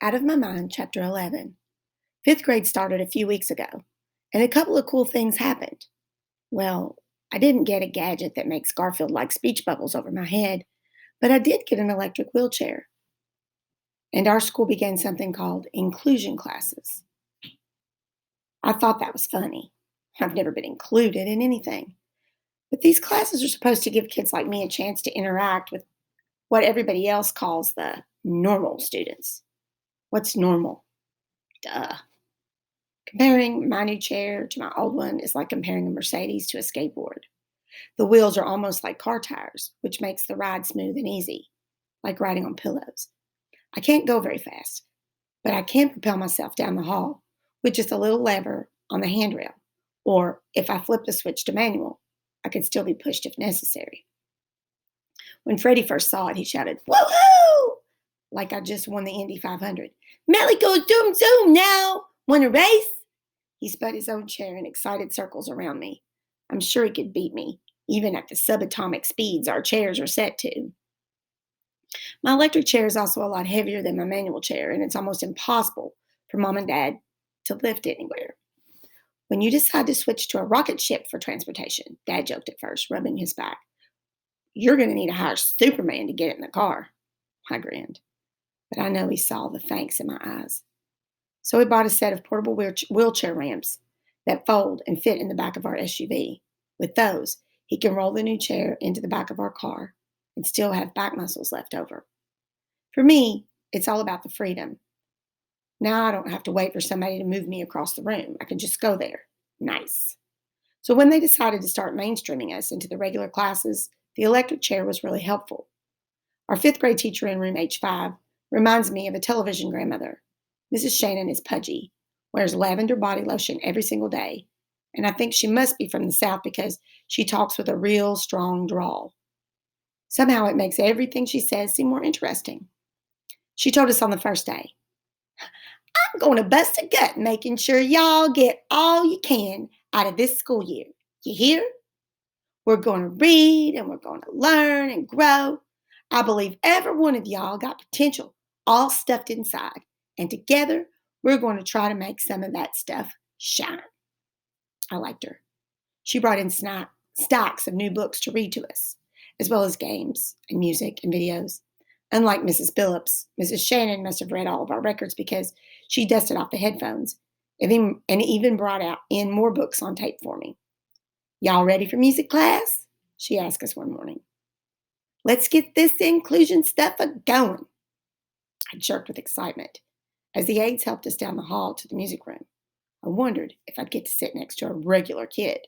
Out of My Mind, Chapter 11. Fifth grade started a few weeks ago, and a couple of cool things happened. Well, I didn't get a gadget that makes Garfield like speech bubbles over my head, but I did get an electric wheelchair. And our school began something called inclusion classes. I thought that was funny. I've never been included in anything. But these classes are supposed to give kids like me a chance to interact with what everybody else calls the normal students. What's normal? Duh. Comparing my new chair to my old one is like comparing a Mercedes to a skateboard. The wheels are almost like car tires, which makes the ride smooth and easy, like riding on pillows. I can't go very fast, but I can propel myself down the hall with just a little lever on the handrail. Or if I flip the switch to manual, I could still be pushed if necessary. When Freddie first saw it, he shouted, "Woohoo!" Like I just won the Indy 500. Melly goes zoom zoom now. Want a race? He spun his own chair in excited circles around me. I'm sure he could beat me, even at the subatomic speeds our chairs are set to. My electric chair is also a lot heavier than my manual chair, and it's almost impossible for mom and dad to lift anywhere. When you decide to switch to a rocket ship for transportation, Dad joked at first, rubbing his back, you're going to need to hire Superman to get it in the car. I grinned, but I know he saw the thanks in my eyes. So he bought a set of portable wheelchair ramps that fold and fit in the back of our SUV. With those, he can roll the new chair into the back of our car and still have back muscles left over. For me, it's all about the freedom. Now I don't have to wait for somebody to move me across the room. I can just go there. Nice. So when they decided to start mainstreaming us into the regular classes, the electric chair was really helpful. Our fifth grade teacher in room H5 reminds me of a television grandmother. Mrs. Shannon is pudgy, wears lavender body lotion every single day, and I think she must be from the South because she talks with a real strong drawl. Somehow it makes everything she says seem more interesting. She told us on the first day, I'm going to bust a gut making sure y'all get all you can out of this school year. You hear? We're going to read and we're going to learn and grow. I believe every one of y'all got potential all stuffed inside. And together, we're going to try to make some of that stuff shine. I liked her. She brought in stacks of new books to read to us, as well as games and music and videos. Unlike Mrs. Phillips, Mrs. Shannon must have read all of our records because she dusted off the headphones and even brought out in more books on tape for me. Y'all ready for music class? She asked us one morning. Let's get this inclusion stuff a going. I jerked with excitement as the aides helped us down the hall to the music room. I wondered if I'd get to sit next to a regular kid.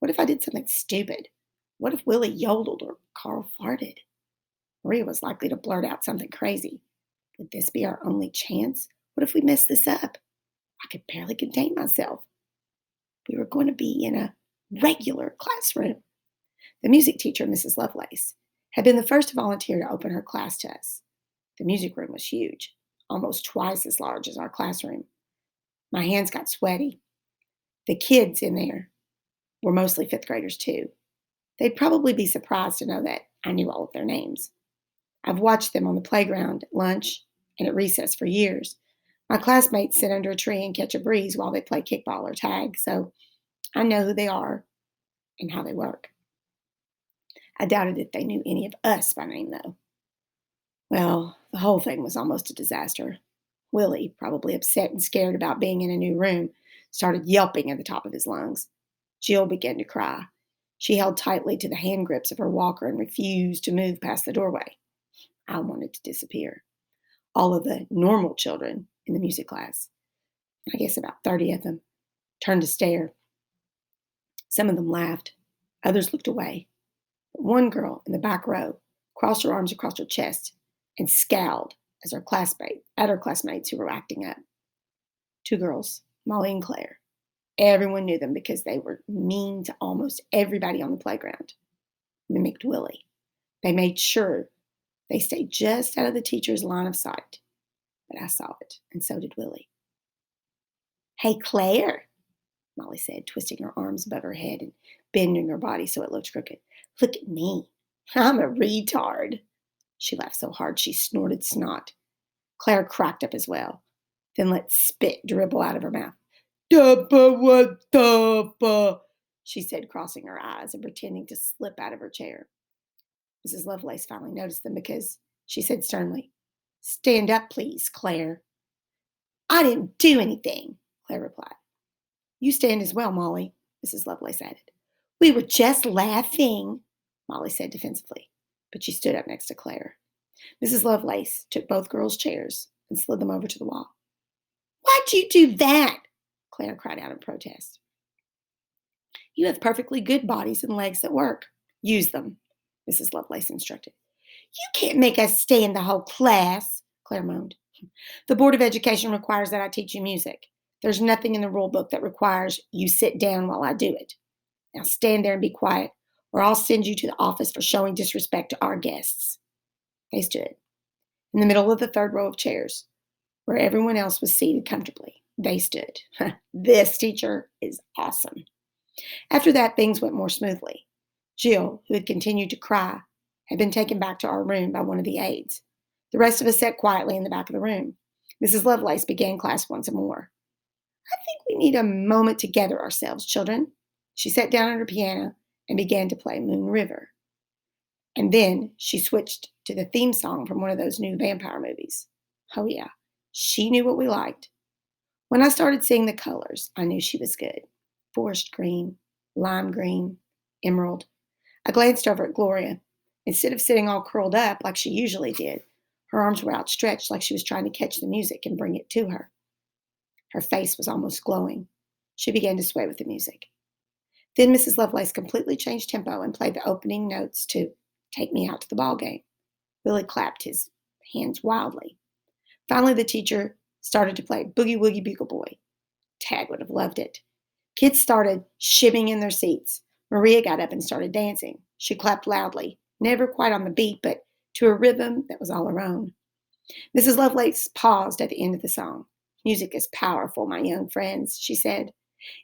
What if I did something stupid? What if Willie yodeled or Carl farted? Maria was likely to blurt out something crazy. Would this be our only chance? What if we messed this up? I could barely contain myself. We were going to be in a regular classroom. The music teacher, Mrs. Lovelace, had been the first to volunteer to open her class to us. The music room was huge, almost twice as large as our classroom. My hands got sweaty. The kids in there were mostly fifth graders, too. They'd probably be surprised to know that I knew all of their names. I've watched them on the playground, at lunch, and at recess for years. My classmates sit under a tree and catch a breeze while they play kickball or tag, so I know who they are and how they work. I doubted if they knew any of us by name, though. Well, the whole thing was almost a disaster. Willie, probably upset and scared about being in a new room, started yelping at the top of his lungs. Jill began to cry. She held tightly to the hand grips of her walker and refused to move past the doorway. I wanted to disappear. All of the normal children in the music class, I guess about 30 of them, turned to stare. Some of them laughed. Others looked away. But one girl in the back row crossed her arms across her chest and scowled at her classmates who were acting up. Two girls, Molly and Claire. Everyone knew them because they were mean to almost everybody on the playground. Mimicked Willie. They made sure they stayed just out of the teacher's line of sight. But I saw it, and so did Willie. Hey, Claire, Molly said, twisting her arms above her head and bending her body so it looked crooked. Look at me. I'm a retard. She laughed so hard she snorted snot. Claire cracked up as well, then let spit dribble out of her mouth. Dappa what dappa, she said, crossing her eyes and pretending to slip out of her chair. Mrs. Lovelace finally noticed them because she said sternly, Stand up, please, Claire. I didn't do anything, Claire replied. You stand as well, Molly, Mrs. Lovelace added. We were just laughing, Molly said defensively, but she stood up next to Claire. Mrs. Lovelace took both girls' chairs and slid them over to the wall. Why'd you do that? Claire cried out in protest. You have perfectly good bodies and legs that work. Use them, Mrs. Lovelace instructed. You can't make us stand the whole class, Claire moaned. The Board of Education requires that I teach you music. There's nothing in the rule book that requires you sit down while I do it. Now stand there and be quiet, or I'll send you to the office for showing disrespect to our guests. They stood in the middle of the third row of chairs, where everyone else was seated comfortably. They stood. This teacher is awesome. After that, things went more smoothly. Jill, who had continued to cry, had been taken back to our room by one of the aides. The rest of us sat quietly in the back of the room. Mrs. Lovelace began class once more. I think we need a moment to gather ourselves, children. She sat down at her piano and began to play Moon River. And then she switched to the theme song from one of those new vampire movies. Oh, yeah, she knew what we liked. When I started seeing the colors, I knew she was good. Forest green, lime green, emerald. I glanced over at Gloria. Instead of sitting all curled up like she usually did, her arms were outstretched like she was trying to catch the music and bring it to her. Her face was almost glowing. She began to sway with the music. Then Mrs. Lovelace completely changed tempo and played the opening notes to Take Me Out to the Ball Game. Willie clapped his hands wildly. Finally, the teacher started to play Boogie Woogie Bugle Boy. Tad would have loved it. Kids started shimming in their seats. Maria got up and started dancing. She clapped loudly, never quite on the beat, but to a rhythm that was all her own. Mrs. Lovelace paused at the end of the song. Music is powerful, my young friends, she said.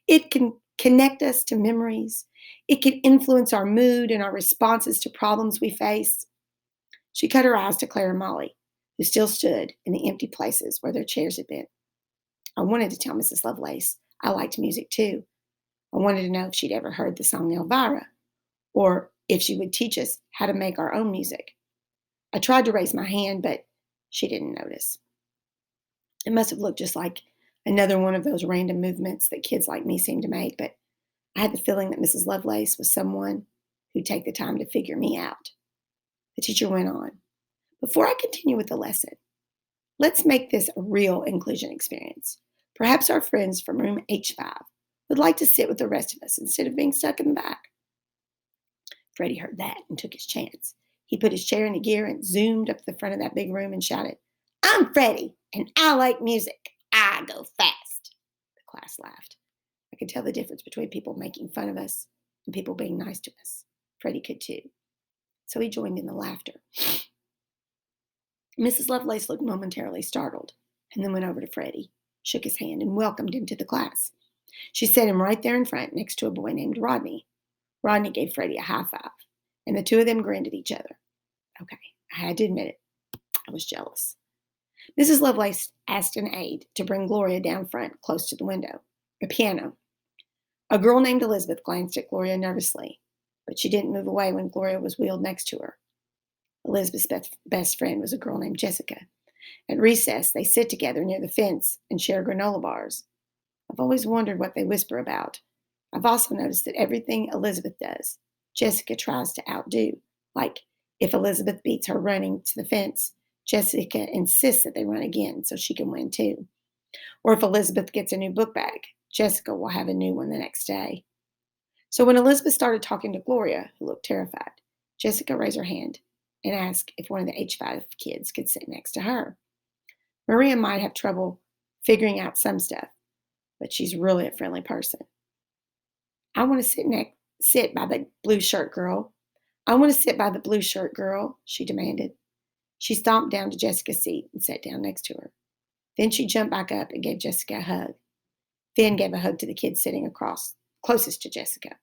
It can connect us to memories. It can influence our mood and our responses to problems we face. She cut her eyes to Claire and Molly, who still stood in the empty places where their chairs had been. I wanted to tell Mrs. Lovelace I liked music too. I wanted to know if she'd ever heard the song Elvira, or if she would teach us how to make our own music. I tried to raise my hand, but she didn't notice. It must have looked just like another one of those random movements that kids like me seem to make, but I had the feeling that Mrs. Lovelace was someone who'd take the time to figure me out. The teacher went on. Before I continue with the lesson, let's make this a real inclusion experience. Perhaps our friends from room H5 would like to sit with the rest of us instead of being stuck in the back. Freddie heard that and took his chance. He put his chair into gear and zoomed up to the front of that big room and shouted, I'm Freddie, and I like music. I go fast. The class laughed. I could tell the difference between people making fun of us and people being nice to us. Freddie could too. So he joined in the laughter. Mrs. Lovelace looked momentarily startled and then went over to Freddie, shook his hand, and welcomed him to the class. She set him right there in front next to a boy named Rodney. Rodney gave Freddie a high five, and the two of them grinned at each other. Okay, I had to admit it. I was jealous. Mrs. Lovelace asked an aide to bring Gloria down front, close to the window, a piano. A girl named Elizabeth glanced at Gloria nervously, but she didn't move away when Gloria was wheeled next to her. Elizabeth's best friend was a girl named Jessica. At recess, they sit together near the fence and share granola bars. I've always wondered what they whisper about. I've also noticed that everything Elizabeth does, Jessica tries to outdo. Like, if Elizabeth beats her running to the fence, Jessica insists that they run again so she can win too. Or if Elizabeth gets a new book bag, Jessica will have a new one the next day. So when Elizabeth started talking to Gloria, who looked terrified, Jessica raised her hand and asked if one of the H5 kids could sit next to her. Maria might have trouble figuring out some stuff, but she's really a friendly person. I want to sit by the blue shirt girl. I want to sit by the blue shirt girl, she demanded. She stomped down to Jessica's seat and sat down next to her. Then she jumped back up and gave Jessica a hug. Then gave a hug to the kid sitting across, closest to Jessica.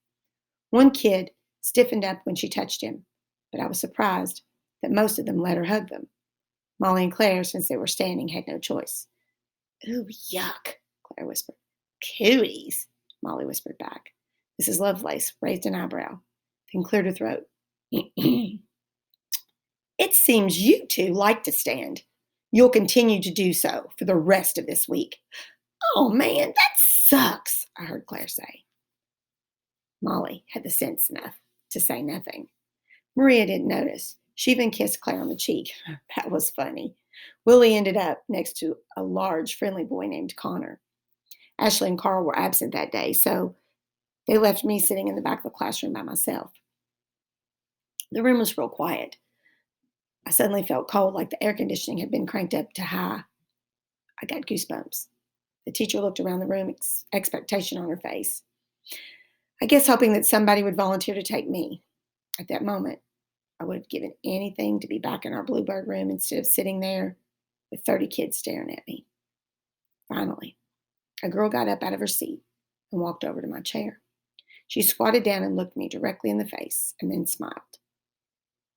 One kid stiffened up when she touched him, but I was surprised that most of them let her hug them. Molly and Claire, since they were standing, had no choice. Ooh, yuck, Claire whispered. Cooties, Molly whispered back. Mrs. Lovelace raised an eyebrow, then cleared her throat. It seems you two like to stand. You'll continue to do so for the rest of this week. Oh man, that sucks, I heard Claire say. Molly had the sense enough to say nothing. Maria didn't notice. She even kissed Claire on the cheek. That was funny. Willie ended up next to a large, friendly boy named Connor. Ashley and Carl were absent that day, so they left me sitting in the back of the classroom by myself. The room was real quiet. I suddenly felt cold, like the air conditioning had been cranked up to high. I got goosebumps. The teacher looked around the room, expectation on her face. I guess hoping that somebody would volunteer to take me. At that moment, I would have given anything to be back in our Bluebird room instead of sitting there with 30 kids staring at me. Finally, a girl got up out of her seat and walked over to my chair. She squatted down and looked me directly in the face and then smiled.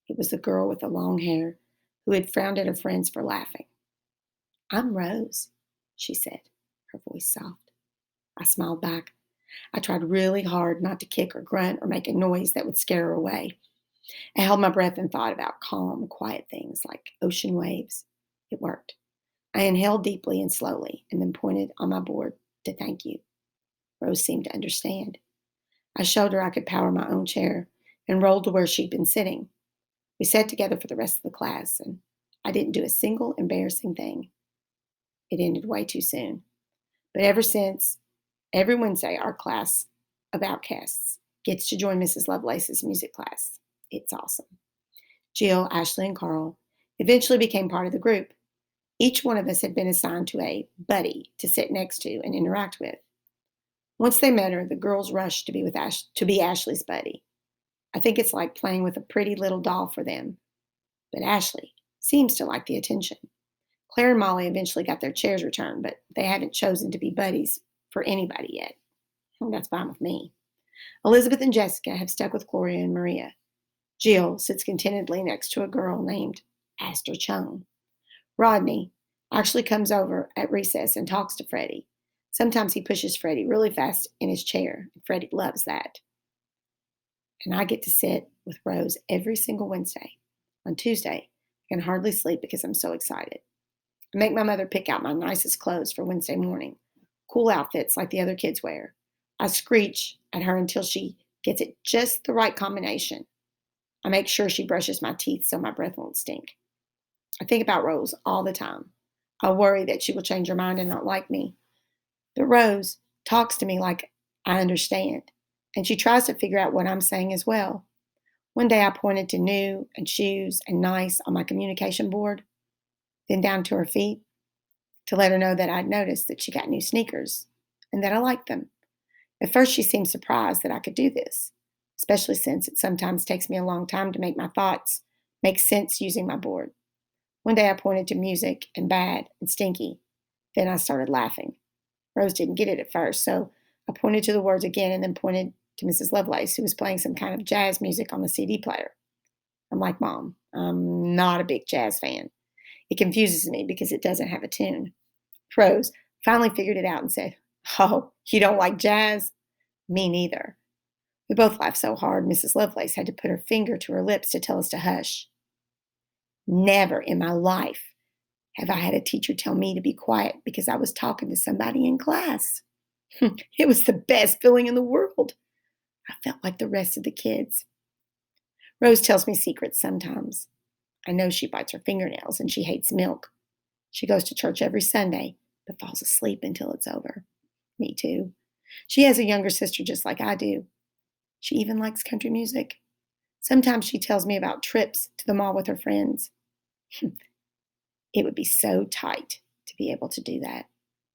It was the girl with the long hair who had frowned at her friends for laughing. I'm Rose, she said, her voice soft. I smiled back. I tried really hard not to kick or grunt or make a noise that would scare her away. I held my breath and thought about calm, quiet things like ocean waves. It worked. I inhaled deeply and slowly and then pointed on my board to thank you. Rose seemed to understand. I showed her I could power my own chair and rolled to where she'd been sitting. We sat together for the rest of the class, and I didn't do a single embarrassing thing. It ended way too soon. But ever since, every Wednesday, our class of outcasts gets to join Mrs. Lovelace's music class. It's awesome. Jill, Ashley, and Carl eventually became part of the group. Each one of us had been assigned to a buddy to sit next to and interact with. Once they met her, the girls rushed to be Ashley's buddy. I think it's like playing with a pretty little doll for them. But Ashley seems to like the attention. Claire and Molly eventually got their chairs returned, but they haven't chosen to be buddies for anybody yet. Well, that's fine with me. Elizabeth and Jessica have stuck with Gloria and Maria. Jill sits contentedly next to a girl named Aster Chung. Rodney actually comes over at recess and talks to Freddie. Sometimes he pushes Freddie really fast in his chair. Freddie loves that. And I get to sit with Rose every single Wednesday. On Tuesday, I can hardly sleep because I'm so excited. I make my mother pick out my nicest clothes for Wednesday morning, cool outfits like the other kids wear. I screech at her until she gets it just the right combination. I make sure she brushes my teeth so my breath won't stink. I think about Rose all the time. I worry that she will change her mind and not like me. But Rose talks to me like I understand, and she tries to figure out what I'm saying as well. One day I pointed to new and shoes and nice on my communication board, then down to her feet to let her know that I'd noticed that she got new sneakers and that I liked them. At first, she seemed surprised that I could do this, especially since it sometimes takes me a long time to make my thoughts make sense using my board. One day I pointed to music and bad and stinky. Then I started laughing. Rose didn't get it at first, so I pointed to the words again and then pointed to Mrs. Lovelace, who was playing some kind of jazz music on the CD player. I'm like, Mom, I'm not a big jazz fan. It confuses me because it doesn't have a tune. Rose finally figured it out and said, Oh, you don't like jazz? Me neither. We both laughed so hard, Mrs. Lovelace had to put her finger to her lips to tell us to hush. Never in my life have I had a teacher tell me to be quiet because I was talking to somebody in class. It was the best feeling in the world. I felt like the rest of the kids. Rose tells me secrets sometimes. I know she bites her fingernails and she hates milk. She goes to church every Sunday, but falls asleep until it's over. Me too. She has a younger sister just like I do. She even likes country music. Sometimes she tells me about trips to the mall with her friends. It would be so tight to be able to do that.